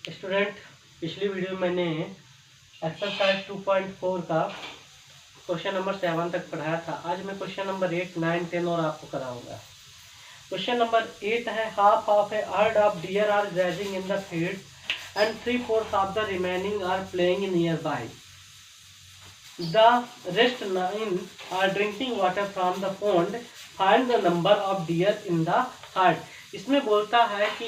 Student, पिछली video में मैंने एक्सरसाइज 2.4 का क्वेश्चन नंबर 7 तक पढ़ाया था। आज मैं क्वेश्चन नंबर 8, 9, 10 और आपको कराऊंगा। क्वेश्चन नंबर 8 है, half of a herd of deer are grazing in the field and 3/4 of the remaining are playing nearby. The rest 9 are drinking water from the pond. Find the number of deer in the herd. इसमें बोलता है कि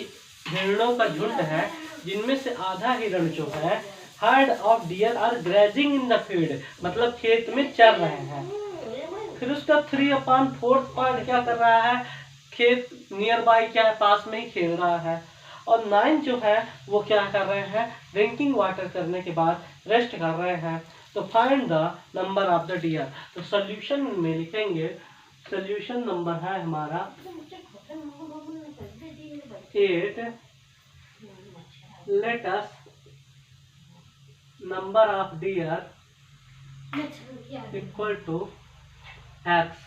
हिरणों का झुंड है जिनमें से आधा हिरण जो है herd of deer are grazing in the field, मतलब खेत में चर रहे हैं। फिर उसका 3/4 पार्ट क्या कर रहा है, खेत नियर बाई क्या है, पास में ही खेल रहा है। और 9 जो है वो क्या कर रहे हैं, ड्रिंकिंग वाटर करने के बाद रेस्ट कर रहे हैं। तो find the number of the deer. तो सोल्यूशन में लिखेंगे, सोल्यूशन नंबर है हमारा 8। Let us number of deer equal to x.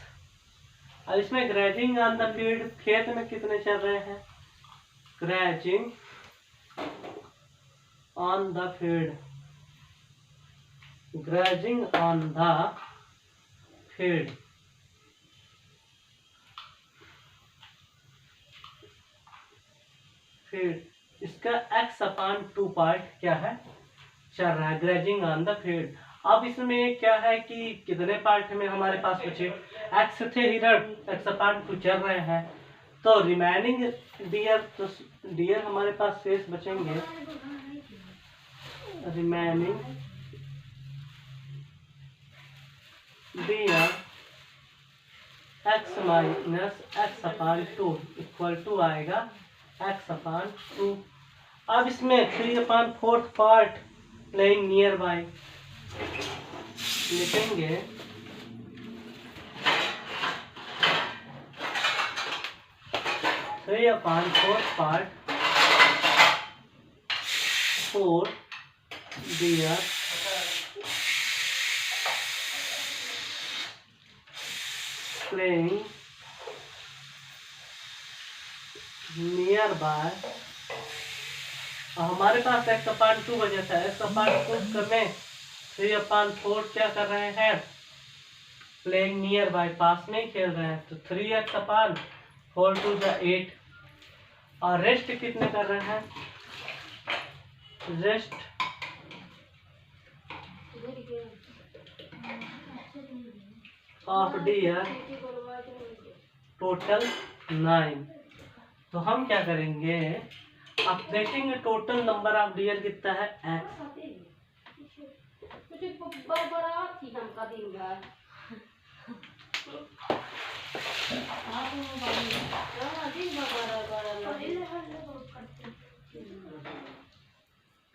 अब इसमें ग्रेजिंग ऑन द फील्ड, खेत में कितने चल रहे हैं, grazing on the field, grazing on the field. फिर इसका x/2 पार्ट क्या है, चल रहा है, ग्रेजिंग ऑन द फील्ड। अब इसमें क्या है कि कितने पार्ट में हमारे पास बचे, x थे हिरण, x/2 चल रहे हैं। तो रिमेनिंग डियर, तो डियर हमारे पास शेष बचेंगे, remaining deer x minus x/2 equal to आएगा x/2। अब इसमें 3/4 पार्ट प्लेइंग नियर बाय लिखेंगे, 3/4 part 4 deer playing nearby. हमारे पास x/2 बचा था, x/2 में 3/4 क्या कर रहे हैं, प्लेइंग नियर बाय, पास में ही खेल रहे हैं। तो 3x/4 टू द 8। और रेस्ट कितने कर रहे हैं, रेस्ट ऑफ डियर टोटल 9। तो हम क्या करेंगे, आप देखेंगे टोटल नंबर ऑफ डियर कितना है, x।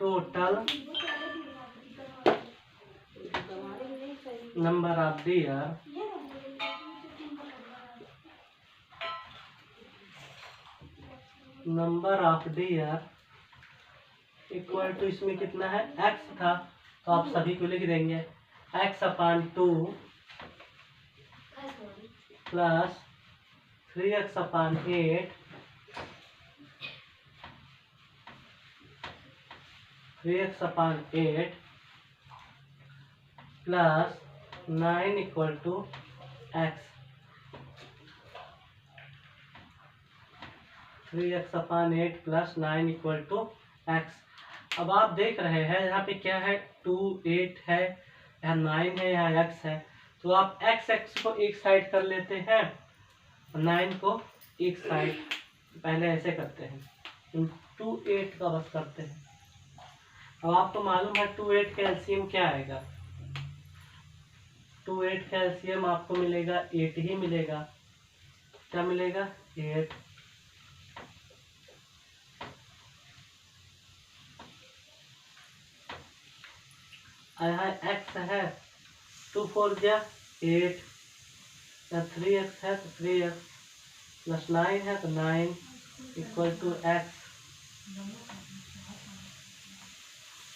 Total number of deer equal to, इसमें कितना है, x था तो आप सभी को लिख देंगे, x/2 plus 3x/8 plus 9 equal to x। 3x/8 plus 9 equal to x। अब आप देख रहे हैं यहाँ पे क्या है, 2, 8 है, यहाँ 9 है, यहाँ x है। तो आप x को एक साइड कर लेते हैं, 9 को एक साइड, पहले ऐसे करते हैं, 2, 8 का बस करते हैं। अब आपको मालूम है 2, 8 का एलसीएम क्या आएगा, 2, 8 का एलसीएम आपको मिलेगा 8 ही मिलेगा। क्या मिलेगा, 8। यहाँ x है, 2, 4 जा 8, 3x है तो 3x प्लस 9 है तो 9 इक्वल टू x।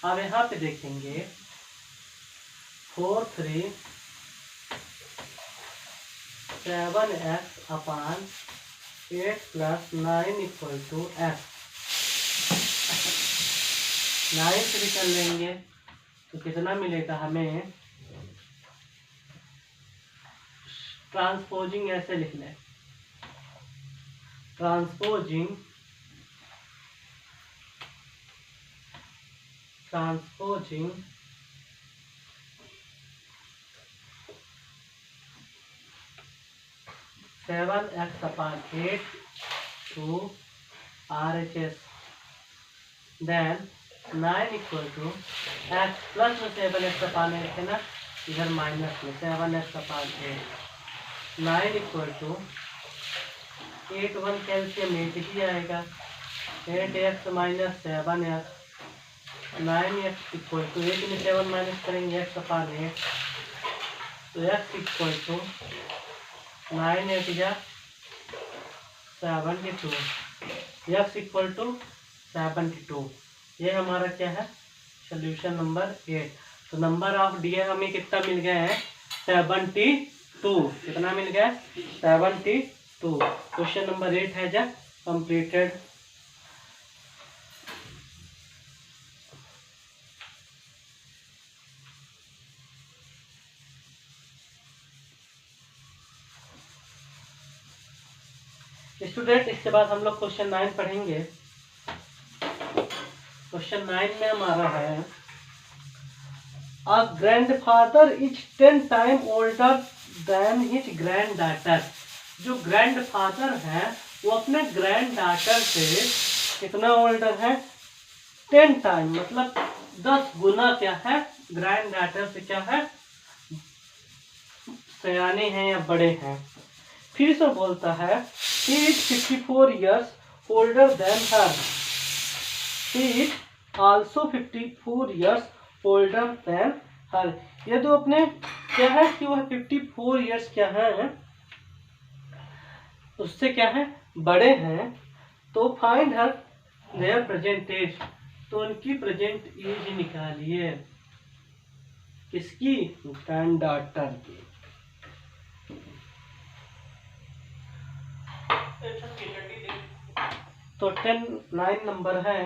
अब यहाँ पे देखेंगे 4, 3, 7x/8 plus 9 equal to x। 9 से भी कर लेंगे तो कितना मिलेगा हमें, ट्रांसपोजिंग ऐसे लिख लें, transposing 7x/8 to RHS, then 9 equal to x plus में 7x/8 है ना, इधर माइनस में 7x/8, 9 इक्वल टू 8 1 कैल्शियम 8 ही आएगा, 8x minus 7x, 9x equal to 8 में 7 माइनस करेंगे x/8, तो x इक्वल टू 9 8 या 72, x इक्वल टू 72। ये हमारा क्या है, सोल्यूशन नंबर 8। तो नंबर ऑफ डियर हमें कितना मिल गया है, 72। कितना मिल गया, 72। क्वेश्चन नंबर 8 है जा कंप्लीटेड। स्टूडेंट इसके बाद हम लोग क्वेश्चन 9 पढ़ेंगे। क्वेश्चन 9 में हमारा है, अ grandfather is 10 time older than his grand daughter. जो ग्रैंडफादर है वो अपने ग्रैंड डॉटर से कितना ओल्डर है, 10 टाइम, मतलब 10 गुना क्या है, ग्रैंड डॉटर से क्या है, सयाने हैं या बड़े हैं। फिर से बोलता है, he is 54 years older than her, he is also 54 years older than her। ये तो अपने क्या है कि वह 54 years क्या है, उससे क्या है, बड़े हैं। तो find her their present age, तो उनकी प्रेजेंट एज निकालिए, किसकी, ग्रैंड डॉटर की। तो 9 नंबर है,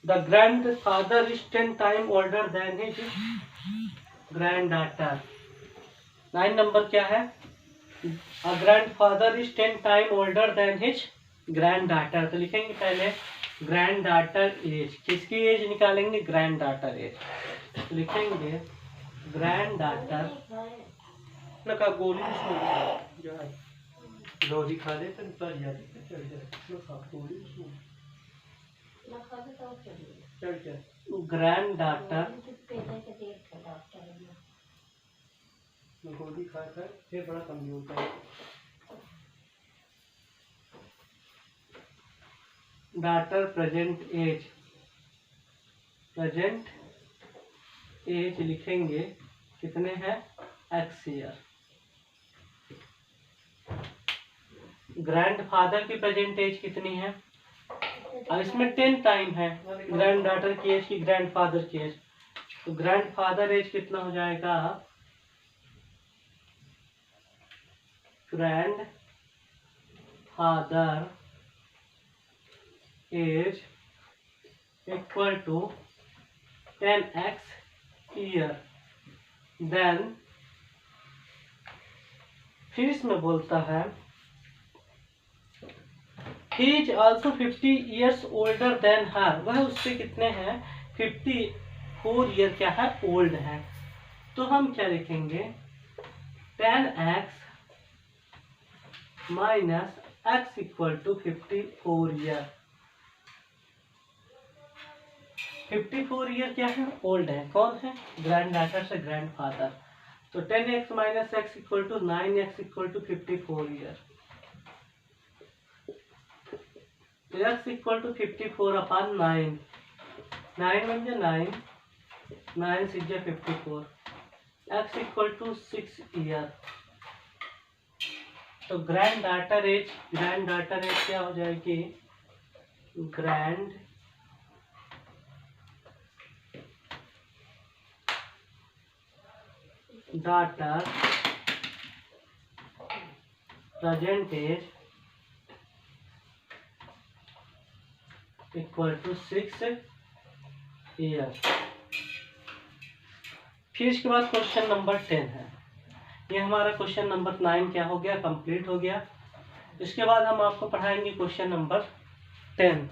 the grand father is 10 time older than his grand daughter. 9 number क्या है, a grand father is 10 time older than his grand daughter. तो लिखेंगे पहले ग्रैंड डॉटर एज, किसकी एज निकालेंगे, ग्रैंड डॉटर एज। तो लिखेंगे ग्रैंड डॉटर का गोली रोजी खा ले तो पर जाती चल ग्रैंड डॉटर गोली खाकर फिर बड़ा कमजोर है। Daughter present age, present age लिखेंगे कितने हैं, x ईयर। ग्रैंडफादर की प्रेजेंट एज कितनी है, अब इसमें 10 टाइम है ग्रैंड डॉटर की एज की ग्रैंडफादर की एज, तो ग्रैंडफादर एज कितना हो जाएगा, grandfather age equal to 10x year. Then फिर इसमें बोलता है, he is also 50 years older than her, वह उससे कितने हैं, 54 ईयर क्या है, ओल्ड है। तो हम क्या लिखेंगे, 10x minus x equal to 54 year. 54 year क्या है, ओल्ड है, कौन है, ग्रैंड डॉटर से ग्रैंड फादर। तो 10x minus x equal to 9x equal to 54 year. तो x इक्वल टू 54 अपॉन 9, 9 बन जाए 9, 9 6 जा 54, x इक्वल टू 6 ईयर। तो ग्रैंड डॉटर एज क्या हो जाएगी, granddaughter present age equal to 6 year. फिर इसके बाद क्वेश्चन नंबर 10 है। ये हमारा क्वेश्चन नंबर 9 क्या हो गया, कंप्लीट हो गया। इसके बाद हम आपको पढ़ाएंगे क्वेश्चन नंबर 10।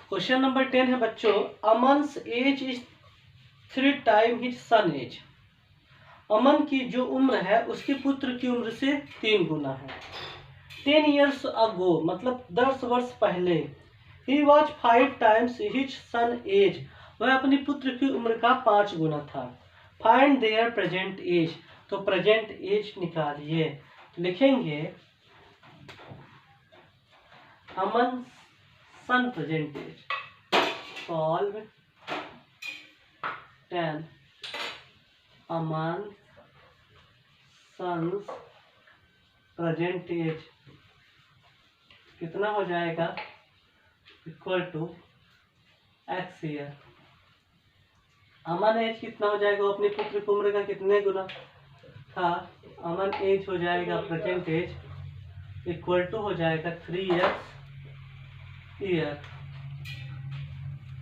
क्वेश्चन नंबर 10 है बच्चों, Aman's age is 3 time his son age. Aman की जो उम्र है उसके पुत्र की उम्र से 3 गुना है। 10 years ago मतलब 10 वर्ष पहले, he was 5 times his son age, वह अपने पुत्र की उम्र का 5 गुना था। फाइंड देयर प्रेजेंट एज, तो प्रेजेंट एज निकालिए। तो लिखेंगे Aman son present age, solve 10 Aman son's present age कितना हो जाएगा, equal to x year. Aman age कितना हो जाएगा, अपने पुत्र की उम्र का कितने गुना था। अमन एज हो जाएगा प्रेजेंट एज इक्वल टू हो जाएगा 3x ईयर।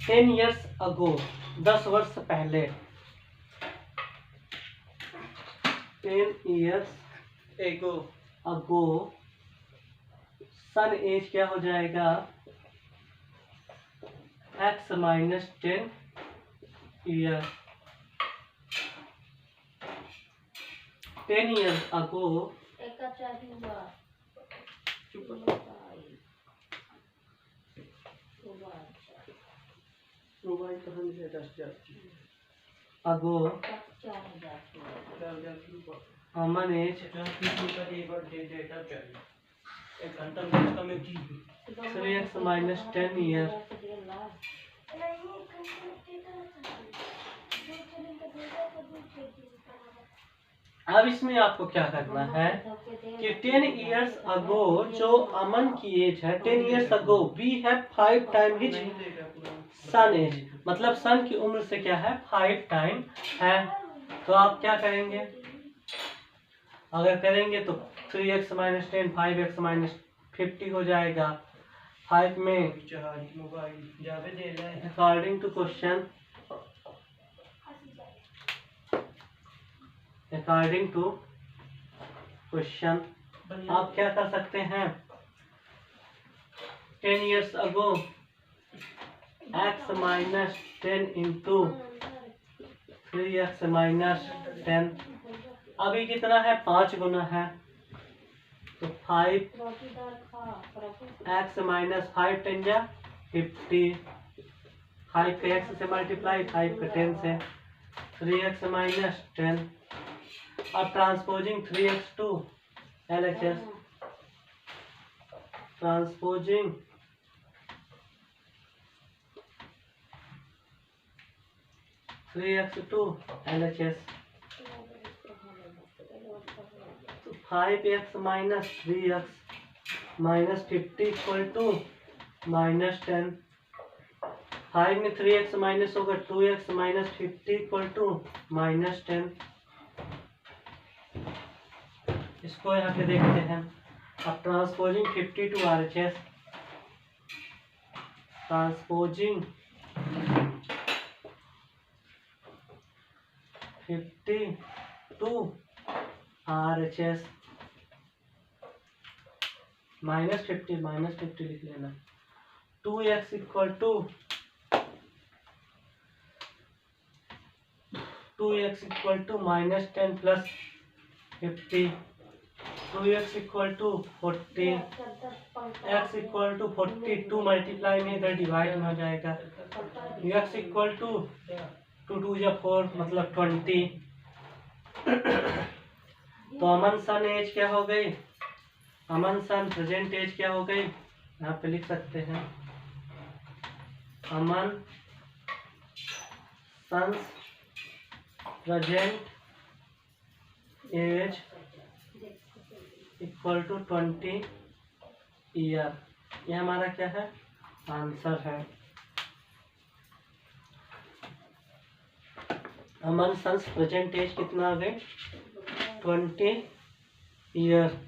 10 years अगो 10 वर्ष पहले, 10 years अगो सन एज क्या हो जाएगा, x माइनस 10 ईयर। 10 years अगो अगो अमन एज 3x माइनस 10 ईयर। अब इसमें आपको क्या करना है कि 10 years अगो जो अमन की एज है, 10 years ago we have 5 time his son age, मतलब सन की उम्र से क्या है 5 टाइम है। तो आप क्या करेंगे, अगर करेंगे तो 3x माइनस 10 5x माइनस 50 हो जाएगा। 5 में according to question, according to question आप क्या कर सकते हैं, 10 years ago x minus 10 into 3x minus 10, अभी कितना है 5 गुना है, तो 5 x माइनस 5 10 जा 50, 5 का x से मल्टीप्लाई 5 का 10 से, 3x माइनस 10। अब transposing 3x to LHS, transposing 3x to LHS, तो 5x minus 3x minus 50 equal to minus 10। 5 में 3x माइनस होगा 2x minus 50 equal to minus 10। इसको यहाँ पे देखते हैं। अब transposing 50 to RHS, transposing 50 to RHS, minus 50 लिख लेना। 2x equal to 2x equal to minus 10 plus 50, 2x equal to 40, x equal to 42 multiply में इधर डिवाइड में हो जाएगा, x इक्वल टू 2 2 या 4 मतलब 20। तो अमन सन एज क्या हो गई, अमन सन प्रेजेंट एज क्या हो गई, यहाँ पे लिख सकते हैं Aman son's present age equal to 20 year. ये हमारा क्या है, आंसर है। अमन सन्स प्रेजेंट एज कितना आ गए, 20 ईयर।